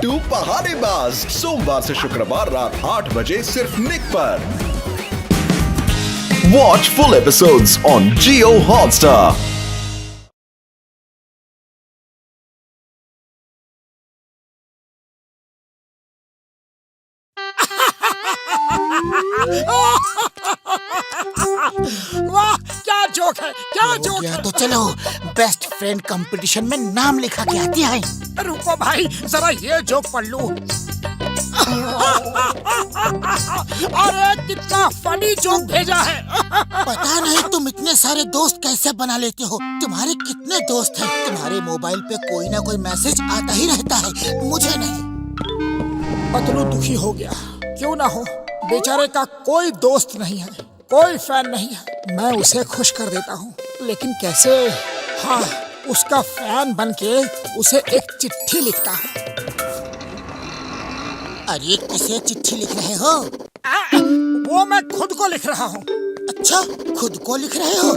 बिट्टू पहाड़ेबाज, सोमवार से शुक्रवार रात 8 बजे सिर्फ निक पर। Watch full episodes on Jio Hotstar. वाह क्या जोक है, क्या जोक है। तो चलो बेस्ट फ्रेंड कंपटीशन में नाम लिखा के आते हैं। रुको भाई, जरा ये जोक पढ़ लूं। अरे कितना फनी जोक भेजा है। पता नहीं तुम इतने सारे दोस्त कैसे बना लेते हो। तुम्हारे कितने दोस्त हैं? तुम्हारे मोबाइल पे कोई ना कोई मैसेज आता ही रहता है, मुझे नहीं। पतलू दुखी हो गया। क्यों ना हो, बेचारे का कोई दोस्त नहीं है, कोई फैन नहीं है। मैं उसे खुश कर देता हूँ, लेकिन कैसे? हाँ, उसका फैन बनके उसे एक चिट्ठी लिखता हूँ। अरे किसे चिट्ठी लिख रहे हो? वो मैं खुद को लिख रहा हूँ। अच्छा, खुद को लिख रहे हो?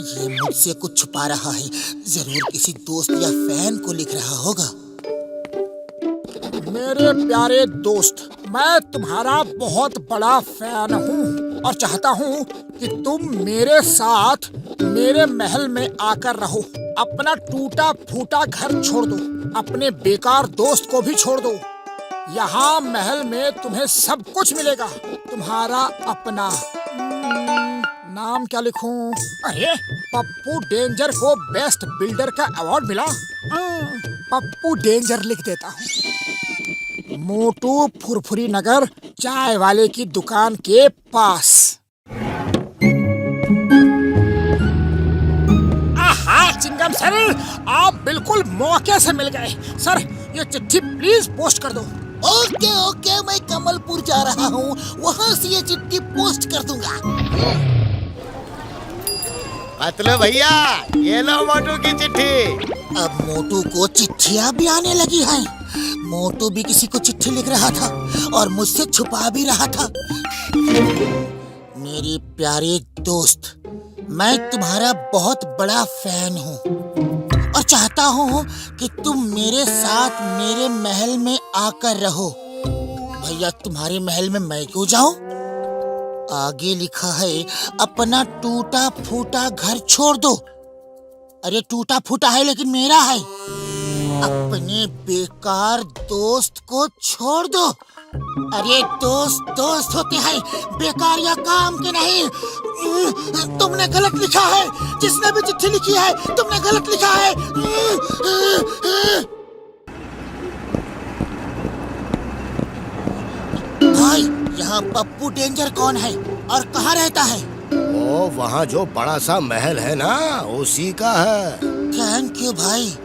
ये मुझसे कुछ छुपा रहा है। जरूर किसी दोस्त या फैन को लिख रहा होगा। मेरे प्यारे दोस्त, मैं तुम्हारा बहुत बड़ा फैन हूँ और चाहता हूँ कि तुम मेरे साथ मेरे महल में आकर रहो। अपना टूटा फूटा घर छोड़ दो, अपने बेकार दोस्त को भी छोड़ दो। यहाँ महल में तुम्हें सब कुछ मिलेगा। तुम्हारा अपना नाम क्या लिखूं? अरे पप्पू डेंजर को बेस्ट बिल्डर का अवार्ड मिला। पप्पू डेंजर लिख देता हूँ। मोटू फुरफुरी नगर, चाय वाले की दुकान के पास। आहा चिंगम सर, आप बिल्कुल मौके से मिल गए। सर ये चिट्ठी प्लीज पोस्ट कर दो। ओके ओके, मैं कमलपुर जा रहा हूँ, वहाँ से ये चिट्ठी पोस्ट कर दूंगा। पतलू भैया, ये लो मोटू की चिट्ठी। अब मोटू को चिट्ठियाँ भी आने लगी हैं। मोटू भी किसी को चिट्ठी लिख रहा था और मुझसे छुपा भी रहा था। मेरे प्यारे दोस्त, मैं तुम्हारा बहुत बड़ा फैन हूँ और चाहता हूँ कि तुम मेरे साथ मेरे महल में आकर रहो। भैया, तुम्हारे महल में मैं क्यों जाऊँ? आगे लिखा है, अपना टूटा फूटा घर छोड़ दो। अरे टूटा फूटा है लेकिन मेरा है। अपने बेकार दोस्त को छोड़ दो। अरे दोस्त दोस्त होते हैं, बेकार या काम के नहीं। तुमने गलत लिखा है। जिसने भी चिट्ठी लिखी है, तुमने गलत लिखा है। भाई, यहाँ पप्पू डेंजर कौन है और कहाँ रहता है? ओ, वहाँ जो बड़ा सा महल है ना, उसी का है। थैंक यू भाई।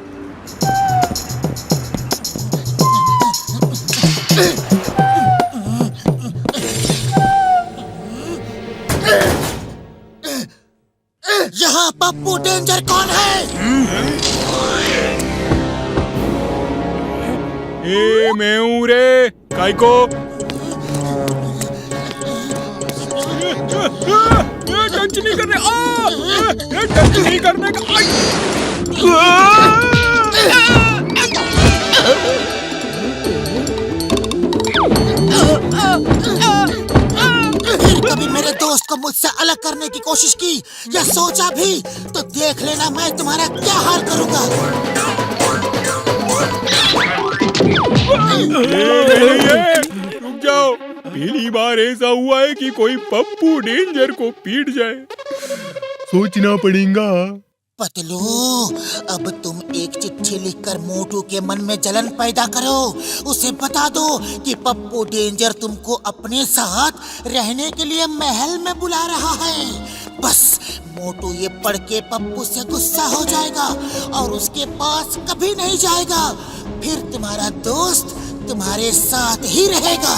यहाँ पप्पू डेंजर कौन है? मैं हूँ रे, काय को? टच नहीं करने, टच नहीं करने का। कभी मेरे दोस्त को मुझसे अलग करने की कोशिश की या सोचा भी तो देख लेना मैं तुम्हारा क्या हाल करूंगा। रुक जाओ, पहली बार ऐसा हुआ है कि कोई पप्पू डेंजर को पीट जाए। सोचना पड़ेगा। पतलू, अब तुम एक चिट्ठी लिखकर मोटू के मन में जलन पैदा करो। उसे बता दो कि पप्पू डेंजर तुमको अपने साथ रहने के लिए महल में बुला रहा है। बस मोटू ये पढ़ के पप्पू से गुस्सा हो जाएगा और उसके पास कभी नहीं जाएगा। फिर तुम्हारा दोस्त तुम्हारे साथ ही रहेगा।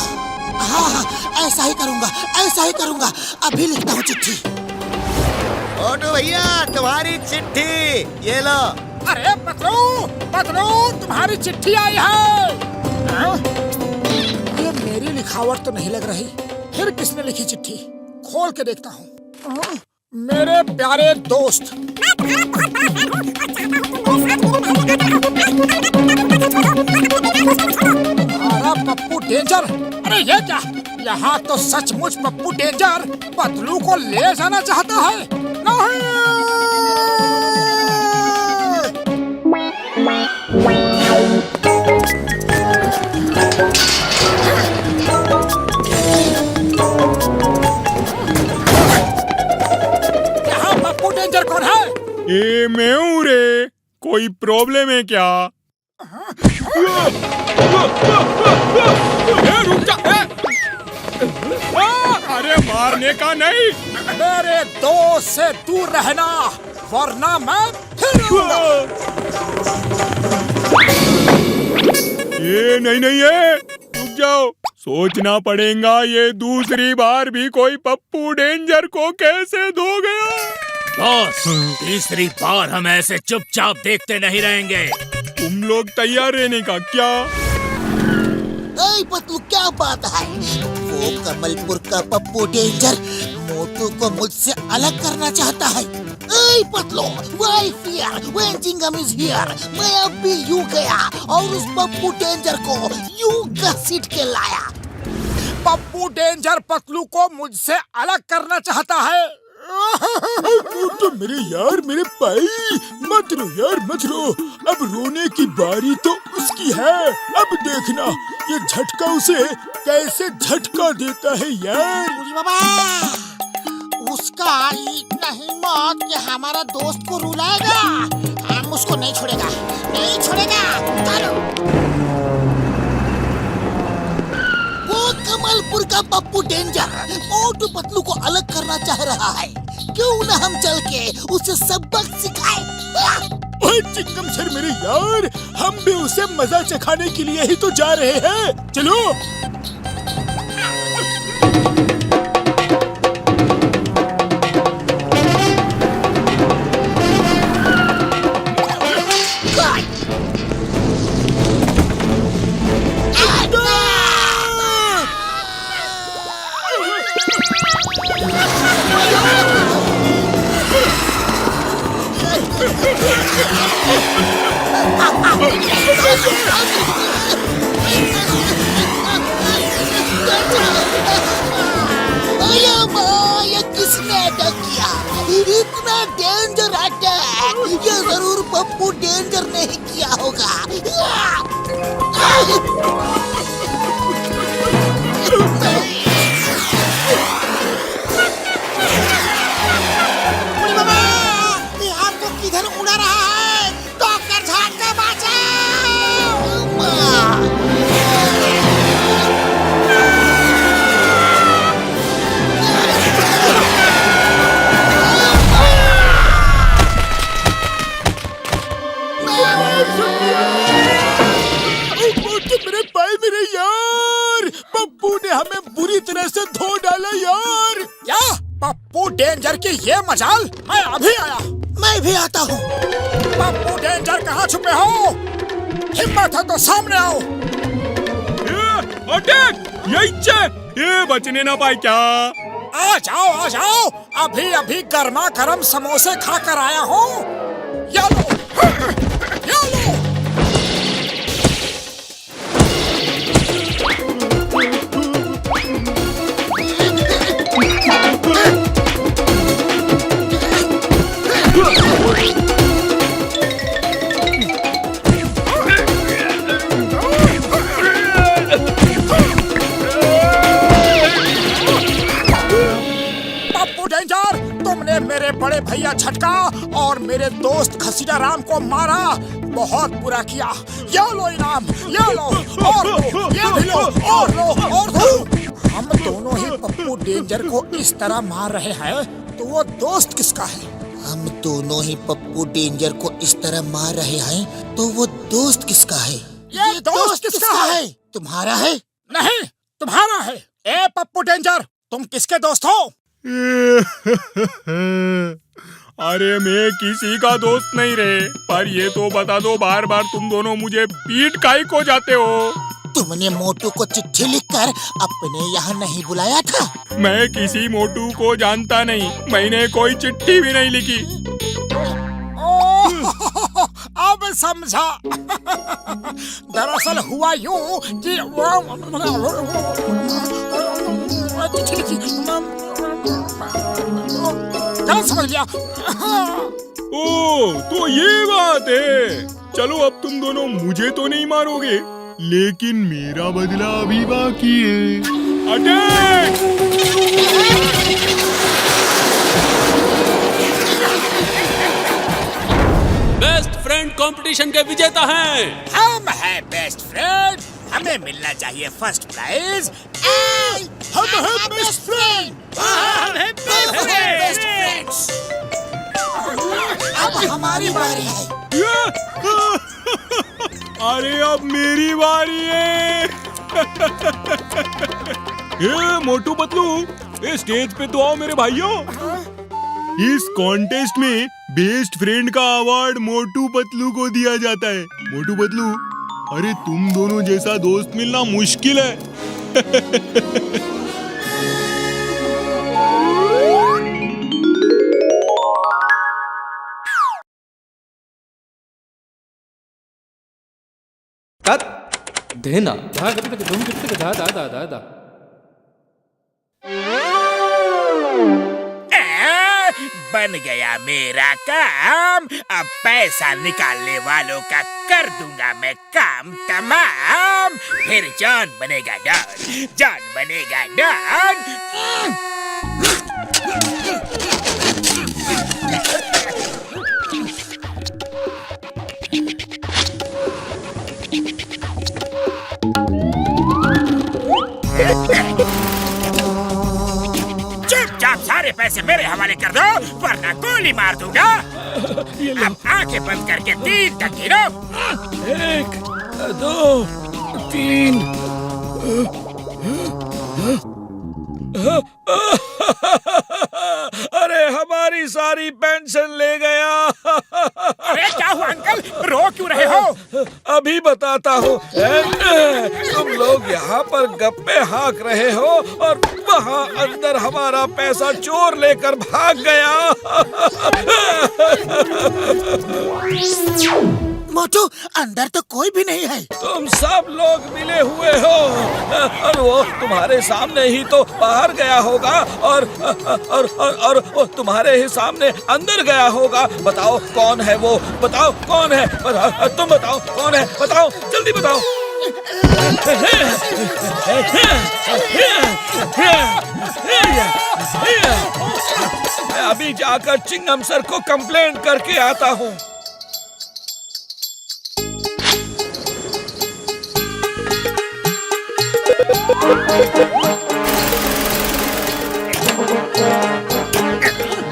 हाँ, ऐसा ही करूँगा, ऐसा ही करूँगा। अभी लिखता हूँ चिट्ठी। मोटू भैया, तुम्हारी चिट्ठी, ये लो। अरे पतलू, पतलू, तुम्हारी चिट्ठी आई है। ये मेरी लिखावट तो नहीं लग रही। फिर किसने लिखी चिट्ठी? खोल के देखता हूँ। मेरे प्यारे दोस्त, डेंजर, अरे ये क्या? यहाँ तो सचमुच पप्पू डेंजर पतलू को ले जाना चाहता है। नहीं! यहाँ पप्पू डेंजर कौन है? ये मैं हूँ रे, कोई प्रॉब्लम है क्या? रुक जा! अरे मारने का नहीं, मेरे दोस्त से दूर रहना, वरना मैं फिर आऊंगा। ये नहीं है, रुक जाओ, सोचना पड़ेगा ये दूसरी बार भी कोई पप्पू डेंजर को कैसे धो गया। बॉस, तीसरी बार हम ऐसे चुपचाप देखते नहीं रहेंगे। तुम लोग तैयार रहने का क्या? ऐ पतलू, क्या बात है? वो कमलपुर का पप्पू डेंजर मोटू को मुझसे अलग करना चाहता है। ऐ Patlu, why fear when Chingam is here? मैं अब भी यूं गया और उस पप्पू डेंजर को यूं घसीट के लाया। पप्पू डेंजर पतलू को मुझसे अलग करना चाहता है। तो मेरे यार, मेरे भाई, मत रो यार, मत रो। अब रोने की बारी तो उसकी है। अब देखना ये झटका उसे कैसे झटका देता है यार। बुरी बाबा, उसका इतना हिम्मत कि हमारा दोस्त को रुलाएगा। हम उसको नहीं छोड़ेगा, नहीं छोड़ेगा। चलो। वो कमलपुर का पप्पू डेंजर मोटू पतलू को अलग करना चाह रहा है। क्यों ना हम चल के उसे सबक सिखाएं? चिंगम सर मेरे यार, हम भी उसे मजा चखाने के लिए ही तो जा रहे हैं। चलो। ये किसने अटैक किया? इतना डेंजर अटैक ये जरूर पप्पू डेंजर ने ही किया होगा। आपको किधर उड़ा रहा है? डॉक्टर झाड़ के मेरे भाई, मेरे यार, पप्पू ने हमें बुरी तरह से धो डाला यार। क्या पप्पू डेंजर की ये मजाल? मैं अभी आया। मैं भी आता हूँ। पप्पू डेंजर कहाँ छुपे हो? हिम्मत है तो सामने आओ। अटैक! ये बचने ना पाए क्या? आ जाओ, आ जाओ। अभी अभी गर्मा गर्म समोसे खाकर आया हूँ। ये लो, ये लो। पप्पू डेंजर, तुमने मेरे बड़े भैया झटका और मेरे दोस्त खसीटा राम को मारा। बहुत बुरा किया। ये लो इनाम, ये लो, और लो, ये भी लो, और लो, और दो। हम दोनों ही पप्पू डेंजर को इस तरह मार रहे हैं, तो वो दोस्त किसका है? हम दोनों ही पप्पू डेंजर को इस तरह मार रहे हैं, तो वो दोस्त किसका है? ये दोस्त किसका है? तुम्हारा है? नहीं, तुम्हारा है। ए पप्पू डेंजर, तुम किसके दोस्त हो? अरे मैं किसी का दोस्त नहीं रे, पर ये तो बता दो, बार बार तुम दोनों मुझे पीट काहे को जाते हो? तुमने मोटू को चिट्ठी लिखकर अपने यहाँ नहीं बुलाया था? मैं किसी मोटू को जानता नहीं, मैंने कोई चिट्ठी भी नहीं लिखी। ओह, अब नहीं समझा। दरअसल हुआ यूं कि क्या समझ लिया? ओ, तो ये बात है। चलो अब तुम दोनों मुझे तो नहीं मारोगे, लेकिन मेरा बदला अभी बाकी है। अटैक! बेस्ट फ्रेंड कंपटीशन के विजेता हैं हम हैं बेस्ट फ्रेंड, हमें मिलना चाहिए फर्स्ट प्राइज। हम हैं बेस्ट फ्रेंड। Best friends. अब हमारी बारी है। अरे अब मेरी बारी है। ए मोटू पतलू, ए स्टेज पे तो आओ मेरे भाइयों। इस कॉन्टेस्ट में बेस्ट फ्रेंड का अवार्ड मोटू पतलू को दिया जाता है। मोटू पतलू, अरे तुम दोनों जैसा दोस्त मिलना मुश्किल है। देना बन गया मेरा काम। अब पैसा निकालने वालों का कर दूंगा मैं काम तमाम। फिर जॉन बनेगा डॉन, जॉन बनेगा डॉन। चुपचाप सारे पैसे मेरे हवाले कर दो, वरना गोली मार दूंगा। अब आंखें बंद करके 3 तक गिनो। 1 2 3। अरे हमारी सारी पेंशन ले गया। अरे क्या हुआ अंकल, रो क्यों रहे हो? अभी बताता हूँ। तुम लोग यहाँ पर गप्पे हाँक रहे हो और वहाँ अंदर हमारा पैसा चोर लेकर भाग गया। मोटू, अंदर तो कोई भी नहीं है। तुम सब लोग मिले हुए हो और वो तुम्हारे सामने ही तो बाहर गया होगा और तुम्हारे ही सामने अंदर गया होगा। बताओ कौन है वो, बताओ कौन है, तुम बताओ कौन है, बताओ जल्दी बताओ। मैं अभी जाकर चिंगम सर को कंप्लेंट करके आता हूँ।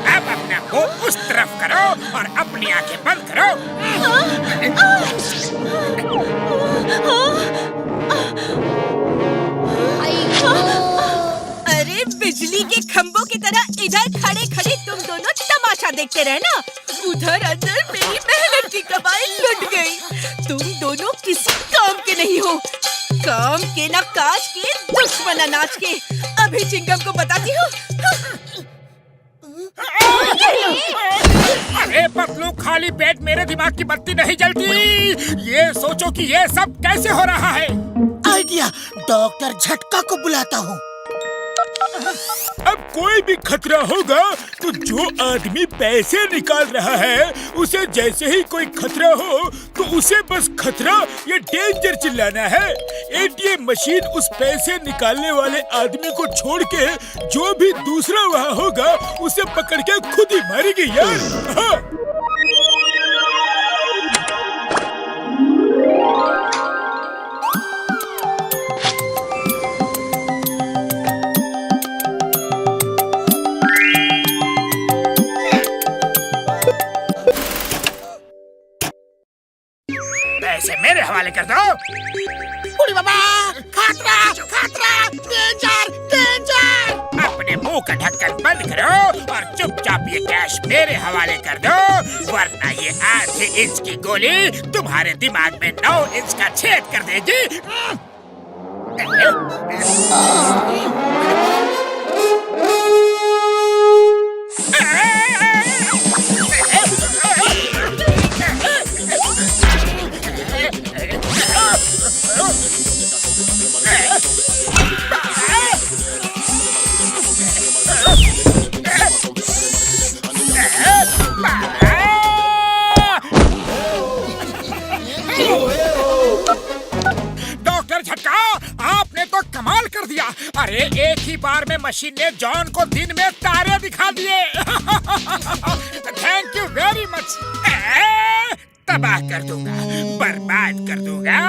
अब अपना मुंह उस तरफ करो और अपनी आंखें बंद करो। अरे बिजली के खंभों की तरह इधर खड़े खड़े तुम दोनों तमाशा देखते रहना। उधर अंदर मेरी मेहनत की कमाई लुट गई। तुम दोनों किसी काम के नहीं हो, काम के ना काज के, दुश्मन अनाज के। अभी चिंगम को बताती हूँ। अरे पतलू, खाली पेट मेरे दिमाग की बत्ती नहीं जलती। ये सोचो कि ये सब कैसे हो रहा है। आइडिया, डॉक्टर झटका को बुलाता हूँ। अब कोई भी खतरा होगा तो जो आदमी पैसे निकाल रहा है उसे जैसे ही कोई खतरा हो तो उसे बस खतरा या डेंजर चिल्लाना है। एटीएम मशीन उस पैसे निकालने वाले आदमी को छोड़ के जो भी दूसरा वहाँ होगा उसे पकड़ के खुद ही मारेगी यार। हाँ। पैसे मेरे हवाले कर दो। उड़ी बाबा, खतरा, खतरा, डेंजर, डेंजर। अपने मुंह का ढक्कन बंद करो और चुपचाप ये कैश मेरे हवाले कर दो, वरना ये 8 इंच की गोली तुम्हारे दिमाग में 9 इंच का छेद कर देगी। अरे एक ही बार में मशीन ने जॉन को दिन में तारे दिखा दिए। Thank you very much. तबाह कर दूंगा, बर्बाद कर दूंगा,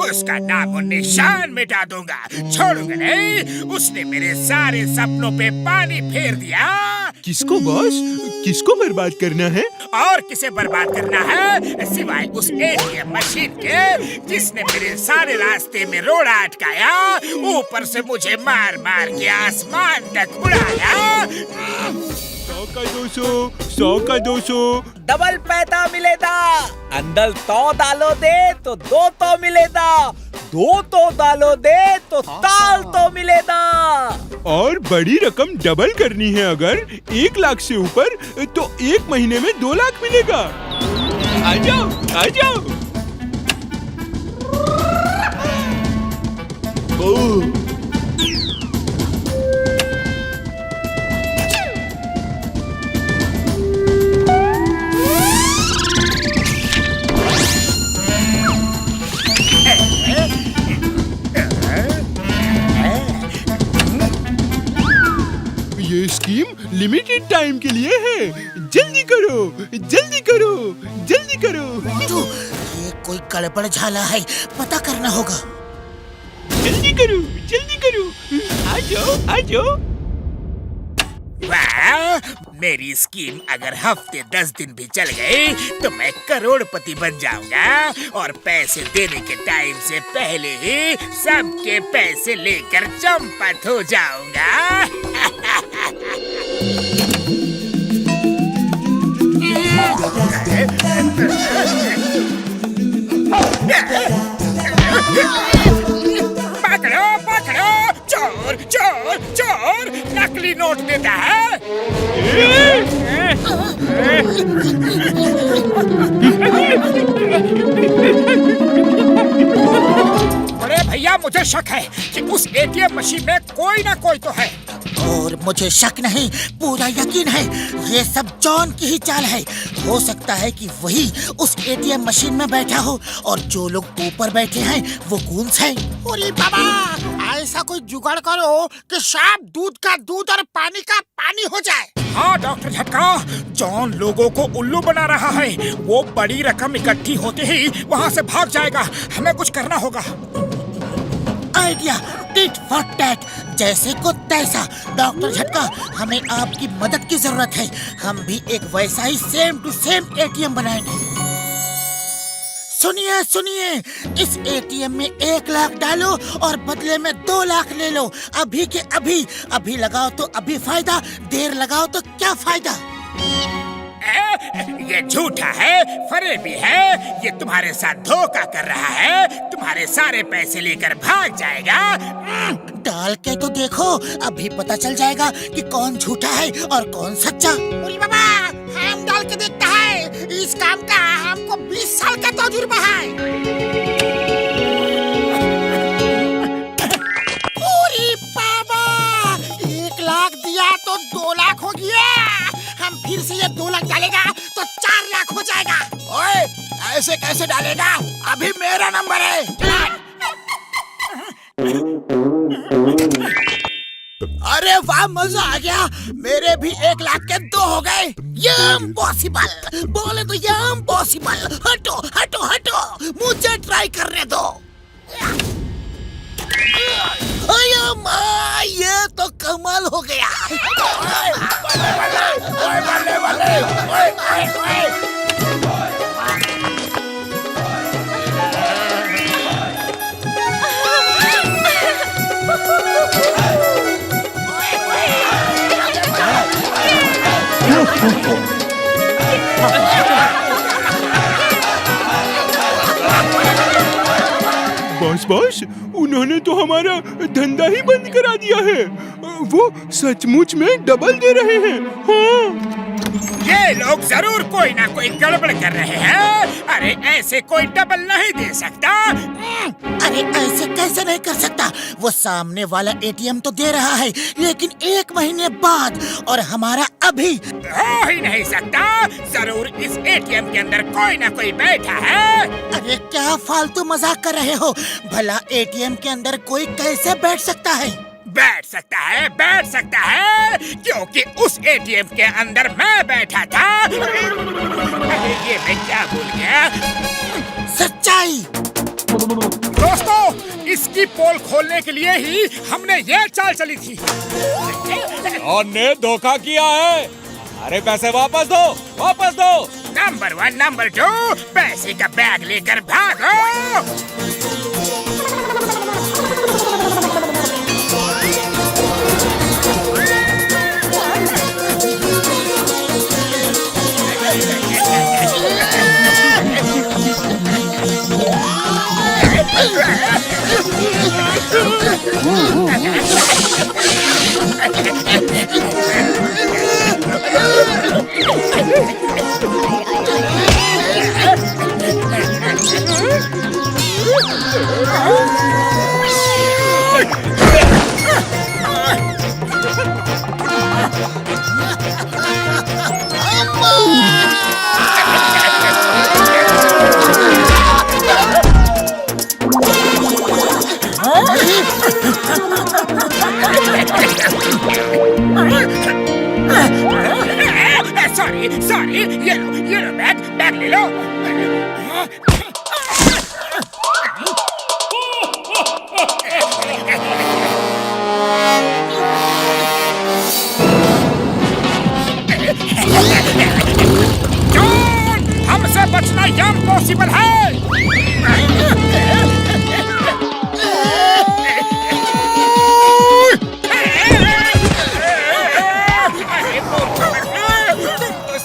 उसका नाम और निशान मिटा दूंगा, छोड़ूंगा नहीं। उसने मेरे सारे सपनों पे पानी फेर दिया। किसको बॉस? किसको बर्बाद करना है? और किसे बर्बाद करना है सिवाय उस एटीएम मशीन के जिसने मेरे सारे रास्ते में रोड़ा अटकाया, ऊपर से मुझे मार मार के आसमान तक उड़ाया। 100 का 200, 100 का 200। डबल पैदा मिलेगा। अंदर 100 डालो दे तो 2 तो मिलेगा, 2 तो डालो दे तो ताल तो मिलेगा। और बड़ी रकम डबल करनी है अगर 1 लाख से ऊपर तो 1 महीने में 2 लाख मिलेगा। आ जाओ, आ जाओ। ये स्कीम लिमिटेड टाइम के लिए है। जल्दी करो, जल्दी करो, जल्दी करो। मोटू, ये कोई गड़बड़ झाला है, पता करना होगा। जल्दी करो, जल्दी करो। आ जाओ, आ जाओ। वाह, मेरी स्कीम अगर हफ्ते 10 दिन भी चल गई तो मैं करोड़पति बन जाऊंगा और पैसे देने के टाइम से पहले ही सबके पैसे लेकर चंपत हो जाऊंगा। पकड़ो पकड़ो, चोर चोर चोर, नकली नोट देता है। बड़े भैया, मुझे शक है कि उस एटीएम मशीन में कोई ना कोई तो है। और मुझे शक नहीं, पूरा यकीन है, ये सब जॉन की ही चाल है। हो सकता है कि वही उस एटीएम मशीन में बैठा हो और जो लोग ऊपर बैठे हैं वो गूंस हैं। अरे बाबा, ऐसा कोई जुगाड़ करो कि सांप दूध का दूध और पानी का पानी हो जाए। हाँ डॉक्टर झटका, जॉन लोगों को उल्लू बना रहा है। वो बड़ी रकम इकट्ठी होते ही वहाँ से भाग जाएगा। हमें कुछ करना होगा। आइडिया, टिट फॉर टैट, जैसे को तैसा। डॉक्टर झटका, हमें आपकी मदद की जरूरत है। हम भी एक वैसा ही सेम टू सेम एटीएम बनाएंगे। सुनिए सुनिए, इस एटीएम में 1 लाख डालो और बदले में 2 लाख ले लो। अभी के अभी। अभी लगाओ तो अभी फायदा, देर लगाओ तो क्या फायदा। ये झूठा है, फरेबी है, ये तुम्हारे साथ धोखा कर रहा है। तुम्हारे सारे पैसे लेकर भाग जाएगा। डाल के तो देखो, अभी पता चल जाएगा कि कौन झूठा है और कौन सच्चा। अरे बाबा, हम डाल के देखता है। इस काम का हमको 20 साल का तजुर्बा है। अरे बाबा, 1 लाख दिया तो 2 लाख हो गया। हम फिर से ये 2 लाख डालेगा तो 4 लाख हो जाएगा। ओए, ऐसे कैसे डालेगा? अभी मेरा नंबर है। अरे वाह, मजा आ गया। मेरे भी 1 लाख के 2 हो गए। ये इम्पॉसिबल, बोले तो ये इम्पॉसिबल। हटो हटो हटो, मुझे ट्राई करने दो। अरे माँ, ये तो कमाल हो गया। बॉस, उन्होंने तो हमारा धंधा ही बंद करा दिया है। वो सचमुच में डबल दे रहे हैं। हाँ। ये लोग जरूर कोई ना कोई गड़बड़ कर रहे हैं। अरे ऐसे कोई डबल नहीं दे सकता। अरे ऐसे कैसे नहीं कर सकता? वो सामने वाला एटीएम तो दे रहा है, लेकिन 1 महीने बाद, और हमारा अभी। हो ही नहीं सकता। जरूर इस एटीएम के अंदर कोई ना कोई बैठा है। अरे क्या फालतू मजाक कर रहे हो? भला एटीएम के अंदर कोई कैसे बैठ सकता है? बैठ सकता है क्योंकि उस एटीएम के अंदर मैं बैठा था। अरे ये मैं क्या भूल गया। सच्चाई। दोस्तों, इसकी पोल खोलने के लिए ही हमने ये चाल चली थी। और ने धोखा किया है। अरे पैसे वापस दो। नंबर 1, नंबर 2, पैसे का बैग लेकर भागो। सॉरी, ये लो बैग ले लो। जॉन, हमसे बचना इम्पॉसिबल है।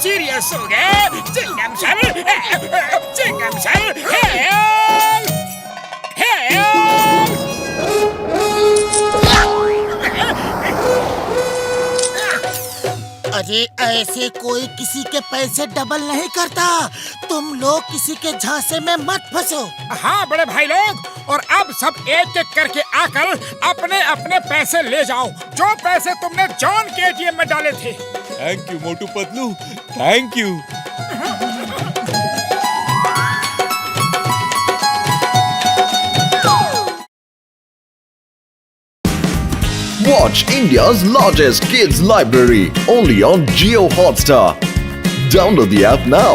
सीरियस हो गए। चिंगम सर, अरे ऐसे कोई किसी के पैसे डबल नहीं करता। तुम लोग किसी के झांसे में मत फंसो। हाँ बड़े भाई लोग, और अब सब एक एक करके आकर अपने अपने पैसे ले जाओ, जो पैसे तुमने जॉन के एटीएम में डाले थे। Thank you Motu Patlu, thank you. Watch India's largest kids library only on Jio Hotstar. Download the app now.